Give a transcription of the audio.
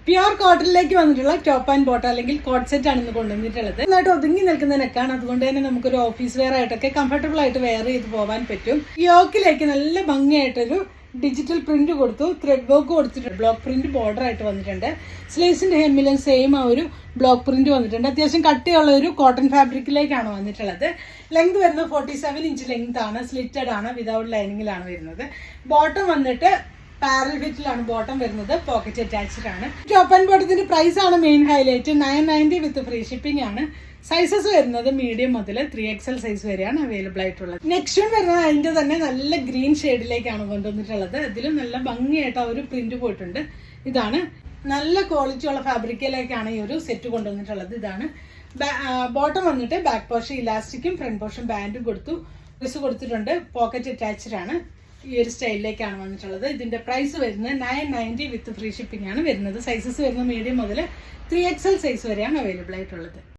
Pure കോട്ടണിലേക്ക് വന്നിട്ടുള്ള top and bottom അല്ലെങ്കിൽ coat set ആണ് ഇന്ന് കൊണ്ടുവന്നിട്ടുള്ളത്. നന്നായിട്ട് ഒതുങ്ങി നിൽക്കുന്ന നെക്കാണ്, അതുകൊണ്ട് തന്നെ നമുക്കൊരു ഓഫീസ് വെയർ ആയിട്ടൊക്കെ കംഫർട്ടബിൾ ആയിട്ട് വെയർ ചെയ്ത് പോകാൻ പറ്റും. യോക്കിലേക്ക് നല്ല ഭംഗിയായിട്ടൊരു ഡിജിറ്റൽ പ്രിന്റ് കൊടുത്തു, ത്രെഡ് വർക്ക് കൊടുത്തിട്ടുണ്ട്, ബ്ലോക്ക് പ്രിന്റ് ബോർഡർ ആയിട്ട് വന്നിട്ടുണ്ട്. സ്ലീവ്സിന്റെ ഹെമ്മിലും സെയിം ആ ഒരു ബ്ലോക്ക് പ്രിന്റ് വന്നിട്ടുണ്ട്. അത്യാവശ്യം കട്ടിയുള്ള ഒരു കോട്ടൺ ഫാബ്രിക്കിലേക്കാണ് വന്നിട്ടുള്ളത്. ലെങ്ത് വരുന്നത് 47 ഇഞ്ച് ലെങ്ത് ആണ്, സ്ലിറ്റഡ് ആണ്, വിതൗട്ട് ലൈനിങ്ങിലാണ് വരുന്നത്. ബോട്ടം വന്നിട്ട് പാരൽ ഫിറ്റിലാണ് ബോട്ടം വരുന്നത്, പോക്കറ്റ് അറ്റാച്ച്ഡ് ആണ്. ടോപ്പ് ആൻഡ് ബോട്ടത്തിന്റെ പ്രൈസ് ആണ് മെയിൻ ഹൈലൈറ്റ്. 990 വിത്ത് ഫ്രീ ഷിപ്പിംഗ് ആണ്. സൈസസ് വരുന്നത് മീഡിയം മുതൽ 3XL സൈസ് വരെയാണ് അവൈലബിൾ ആയിട്ടുള്ളത്. നെക്സ്റ്റ് വൺ വരുന്നത് അതിന്റെ തന്നെ നല്ല ഗ്രീൻ ഷെയ്ഡിലേക്കാണ് കൊണ്ടുവന്നിട്ടുള്ളത്. ഇതിലും നല്ല ഭംഗിയായിട്ട് ആ ഒരു പ്രിന്റ് പോയിട്ടുണ്ട്. ഇതാണ് നല്ല ക്വാളിറ്റി ഉള്ള ഫാബ്രിക്കിലേക്കാണ് ഈ ഒരു സെറ്റ് കൊണ്ടുവന്നിട്ടുള്ളത്. ഇതാണ് ബോട്ടം വന്നിട്ട് ബാക്ക് പോർഷൻ ഇലാസ്റ്റിക്കും ഫ്രണ്ട് പോർഷൻ ബാൻഡും കൊടുത്തിട്ടുണ്ട്. പോക്കറ്റ് അറ്റാച്ച്ഡ് ആണ്. ഈ ഒരു സ്റ്റൈലിലേക്കാണ് വന്നിട്ടുള്ളത്. ഇതിന്റെ പ്രൈസ് വരുന്നത് 990 വിത്ത് ഫ്രീ ഷിപ്പിംഗ് ആണ് വരുന്നത്. സൈസസ് വരുന്നത് മീഡിയം മുതൽ 3XL സൈസ് വരെയാണ് അവൈലബിൾ ആയിട്ടുള്ളത്.